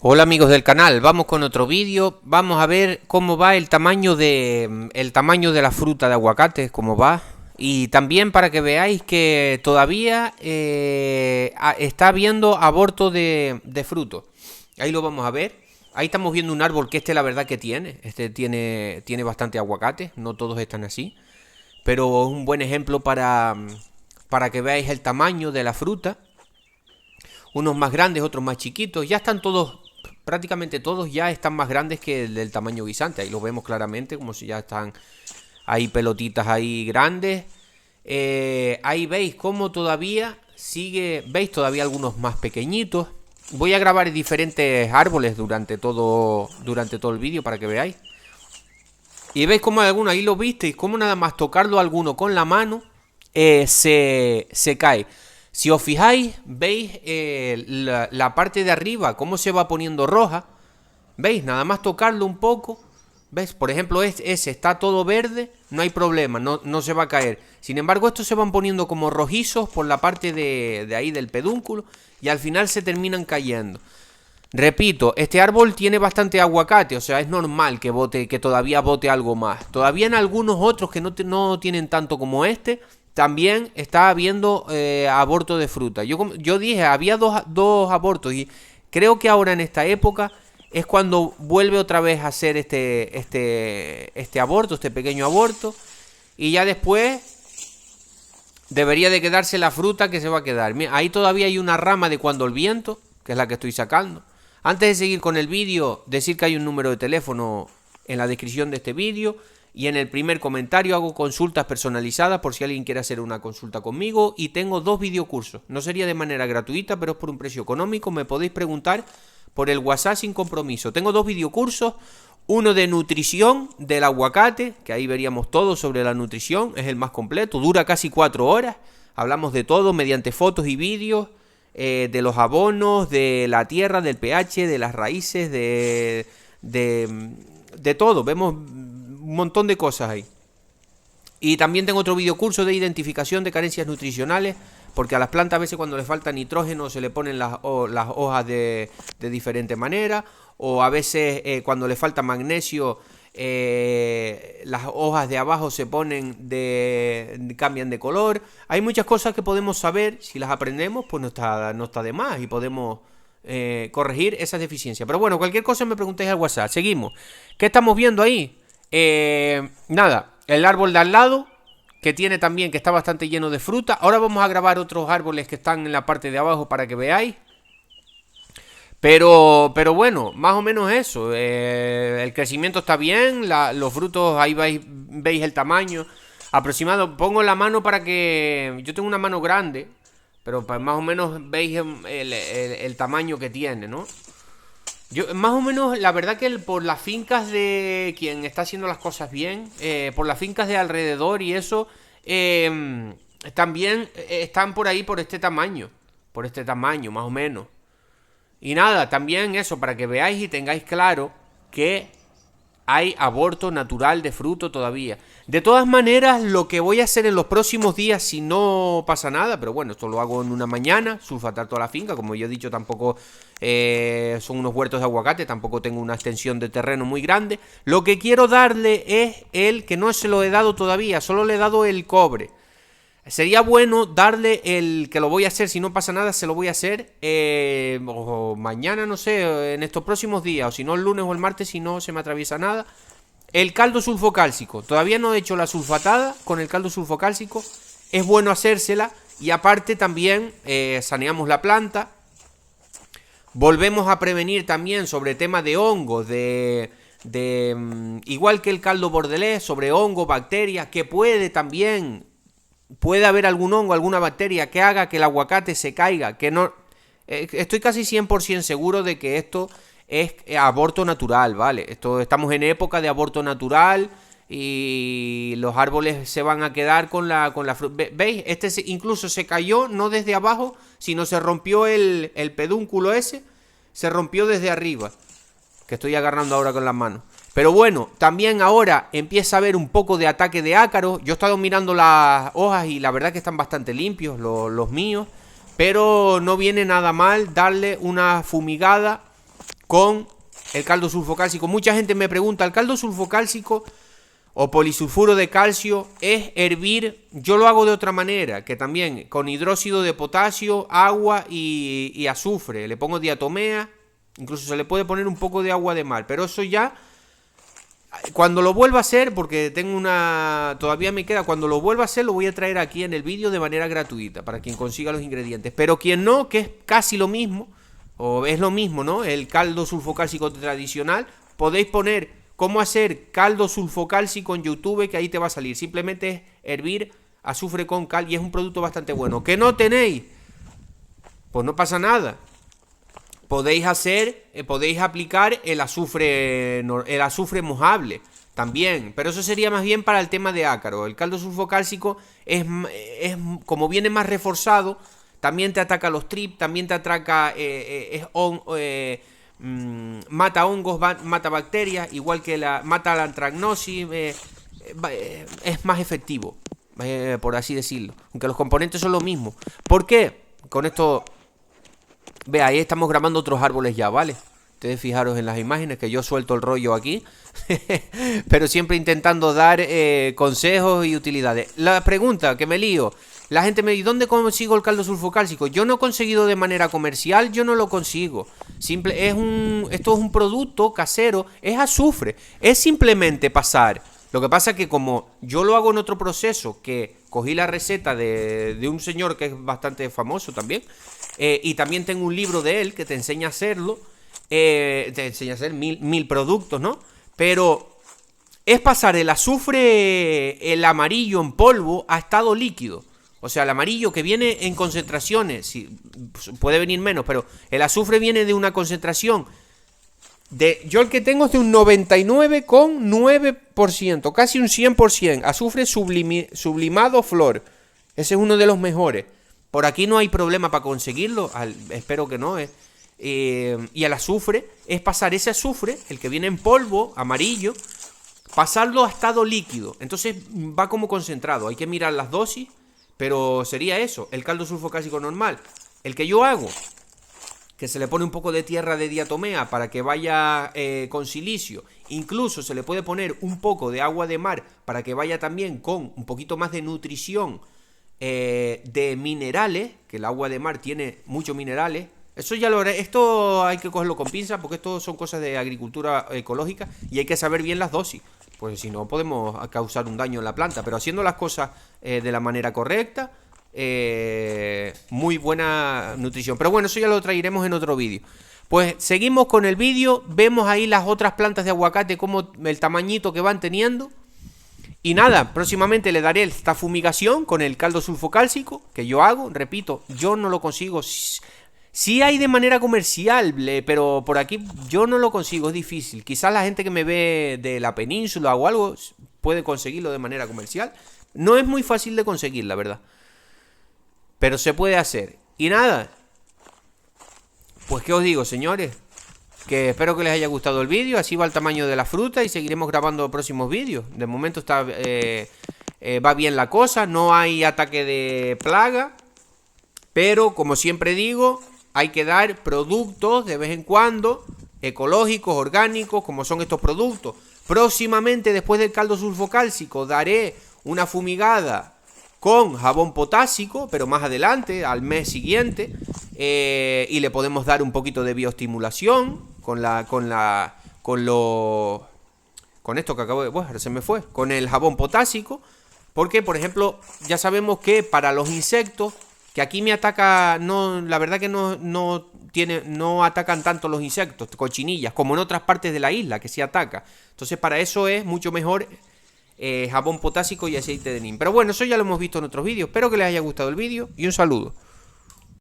Hola amigos del canal, vamos con otro vídeo. Vamos a ver cómo va el tamaño de la fruta de aguacate, cómo va. Y también para que veáis que todavía está habiendo aborto de fruto. Ahí lo vamos a ver. Ahí estamos viendo un árbol que la verdad que tiene. Tiene bastante aguacate, no todos están así. Pero es un buen ejemplo para que veáis el tamaño de la fruta. Unos más grandes, otros más chiquitos. Ya están todos, prácticamente todos ya están más grandes que el del tamaño guisante. Ahí lo vemos claramente, como si ya están ahí pelotitas ahí grandes. Ahí veis cómo todavía sigue, veis todavía algunos más pequeñitos. Voy a grabar diferentes árboles durante todo el vídeo para que veáis. Y veis cómo hay algunos, ahí lo visteis, cómo nada más tocarlo alguno con la mano se cae. Si os fijáis, veis la parte de arriba, cómo se va poniendo roja. ¿Veis? Nada más tocarlo un poco. ¿Veis? Por ejemplo, ese está todo verde, no hay problema, no se va a caer. Sin embargo, estos se van poniendo como rojizos por la parte de ahí del pedúnculo y al final se terminan cayendo. Repito, este árbol tiene bastante aguacate, o sea, es normal que todavía bote algo más. Todavía en algunos otros que no tienen tanto como este, también está habiendo aborto de fruta. Yo dije, había dos abortos y creo que ahora en esta época es cuando vuelve otra vez a hacer este aborto, este pequeño aborto. Y ya después debería de quedarse la fruta que se va a quedar. Mira, ahí todavía hay una rama de cuando el viento, que es la que estoy sacando. Antes de seguir con el vídeo, decir que hay un número de teléfono en la descripción de este vídeo. Y en el primer comentario hago consultas personalizadas por si alguien quiere hacer una consulta conmigo. Y tengo 2 videocursos. No sería de manera gratuita, pero es por un precio económico. Me podéis preguntar por el WhatsApp sin compromiso. Tengo 2 videocursos. Uno de nutrición del aguacate, que ahí veríamos todo sobre la nutrición. Es el más completo. Dura casi 4 horas. Hablamos de todo mediante fotos y vídeos. De los abonos, de la tierra, del pH, de las raíces, de todo. Vemos un montón de cosas ahí. Y también tengo otro videocurso de identificación de carencias nutricionales, porque a las plantas a veces cuando les falta nitrógeno se le ponen las hojas de diferente manera, o a veces cuando le falta magnesio las hojas de abajo se ponen cambian de color. Hay muchas cosas que podemos saber, si las aprendemos pues no está de más y podemos corregir esas deficiencias. Pero bueno, cualquier cosa me preguntéis al WhatsApp. Seguimos. ¿Qué estamos viendo ahí? Nada, el árbol de al lado, que tiene también, que está bastante lleno de fruta. Ahora vamos a grabar otros árboles que están en la parte de abajo para que veáis. Pero bueno, más o menos eso. El crecimiento está bien, los frutos, ahí veis el tamaño aproximado. Pongo la mano para que... Yo tengo una mano grande, pero pues más o menos veis el tamaño que tiene, ¿no? Yo, más o menos, la verdad que por las fincas de quien está haciendo las cosas bien, por las fincas de alrededor y eso, también están por ahí por este tamaño, más o menos. Y nada, también eso, para que veáis y tengáis claro que hay aborto natural de fruto todavía. De todas maneras, lo que voy a hacer en los próximos días, si no pasa nada, pero bueno, esto lo hago en una mañana, sulfatar toda la finca, como yo he dicho, tampoco son unos huertos de aguacate, tampoco tengo una extensión de terreno muy grande. Lo que quiero darle es el que no se lo he dado todavía, solo le he dado el cobre. Sería bueno darle el que lo voy a hacer, si no pasa nada, se lo voy a hacer o mañana, no sé, en estos próximos días, o si no el lunes o el martes, si no se me atraviesa nada. El caldo sulfocálcico, todavía no he hecho la sulfatada con el caldo sulfocálcico, es bueno hacérsela y aparte también saneamos la planta. Volvemos a prevenir también sobre temas de hongos, igual que el caldo bordelés, sobre hongos, bacterias, que puede haber algún hongo, alguna bacteria que haga que el aguacate se caiga, que no... estoy casi 100% seguro de que esto es aborto natural, ¿vale? Estamos en época de aborto natural y los árboles se van a quedar con la fruta. ¿Veis? Incluso se cayó, no desde abajo, sino se rompió el pedúnculo ese, se rompió desde arriba, que estoy agarrando ahora con las manos. Pero bueno, también ahora empieza a haber un poco de ataque de ácaros. Yo he estado mirando las hojas y la verdad que están bastante limpios los míos. Pero no viene nada mal darle una fumigada con el caldo sulfocálcico. Mucha gente me pregunta, ¿el caldo sulfocálcico o polisulfuro de calcio es hervir? Yo lo hago de otra manera, que también con hidróxido de potasio, agua y azufre. Le pongo diatomea, incluso se le puede poner un poco de agua de mar, pero eso ya, cuando lo vuelva a hacer, porque tengo todavía me queda, cuando lo vuelva a hacer lo voy a traer aquí en el vídeo de manera gratuita, para quien consiga los ingredientes. Pero quien no, que es casi lo mismo, o es lo mismo, ¿no? El caldo sulfocálcico tradicional, podéis poner cómo hacer caldo sulfocálcico en YouTube, que ahí te va a salir. Simplemente es hervir azufre con cal y es un producto bastante bueno. ¿Que no tenéis? Pues no pasa nada. Podéis aplicar el azufre mojable también, pero eso sería más bien para el tema de ácaro. El caldo sulfocálcico es como viene más reforzado, también te ataca los trips, también te ataca, mata hongos, mata bacterias, igual que mata la antracnosis, es más efectivo, por así decirlo, aunque los componentes son lo mismo. ¿Por qué? Con esto, ve, ahí estamos grabando otros árboles ya, ¿vale? Ustedes fijaros en las imágenes que yo suelto el rollo aquí, pero siempre intentando dar consejos y utilidades. La pregunta que me lío, la gente me dice, ¿dónde consigo el caldo sulfocálcico? Yo no he conseguido de manera comercial, yo no lo consigo. Esto es un producto casero, es azufre, es simplemente pasar. Lo que pasa es que como yo lo hago en otro proceso, que cogí la receta de un señor que es bastante famoso también, y también tengo un libro de él que te enseña a hacerlo, te enseña a hacer mil productos, ¿no? Pero es pasar el azufre, el amarillo en polvo, a estado líquido. O sea, el amarillo que viene en concentraciones, puede venir menos, pero el azufre viene de una concentración yo el que tengo es de un 99,9%, casi un 100%, azufre sublimado flor. Ese es uno de los mejores. Por aquí no hay problema para conseguirlo, espero que no. Y el azufre es pasar ese azufre, el que viene en polvo, amarillo, pasarlo a estado líquido. Entonces va como concentrado, hay que mirar las dosis. Pero sería eso, el caldo sulfocálcico normal. El que yo hago, que se le pone un poco de tierra de diatomea para que vaya con silicio. Incluso se le puede poner un poco de agua de mar para que vaya también con un poquito más de nutrición de minerales, que el agua de mar tiene muchos minerales. Eso ya lo haré. Esto hay que cogerlo con pinzas porque esto son cosas de agricultura ecológica y hay que saber bien las dosis. Pues si no podemos causar un daño en la planta, pero haciendo las cosas de la manera correcta, muy buena nutrición. Pero bueno, eso ya lo traeremos en otro vídeo. Pues seguimos con el vídeo, vemos ahí las otras plantas de aguacate, como el tamañito que van teniendo. Y nada, próximamente le daré esta fumigación con el caldo sulfocálcico que yo hago. Repito, yo no lo consigo. Sí hay de manera comercial, pero por aquí yo no lo consigo, es difícil. Quizás la gente que me ve de la península o algo puede conseguirlo de manera comercial. No es muy fácil de conseguir, la verdad. Pero se puede hacer. Y nada, pues qué os digo, señores, que espero que les haya gustado el vídeo. Así va el tamaño de la fruta y seguiremos grabando próximos vídeos. De momento está va bien la cosa, no hay ataque de plaga. Pero como siempre digo, hay que dar productos de vez en cuando, ecológicos, orgánicos, como son estos productos. Próximamente, después del caldo sulfocálcico, daré una fumigada con jabón potásico, pero más adelante, al mes siguiente, y le podemos dar un poquito de bioestimulación con esto que acabo de... Bueno, se me fue, con el jabón potásico, porque, por ejemplo, ya sabemos que para los insectos, que aquí me ataca, no, la verdad que no atacan tanto los insectos, cochinillas, como en otras partes de la isla que sí ataca. Entonces para eso es mucho mejor jabón potásico y aceite de neem. Pero bueno, eso ya lo hemos visto en otros vídeos. Espero que les haya gustado el vídeo y un saludo.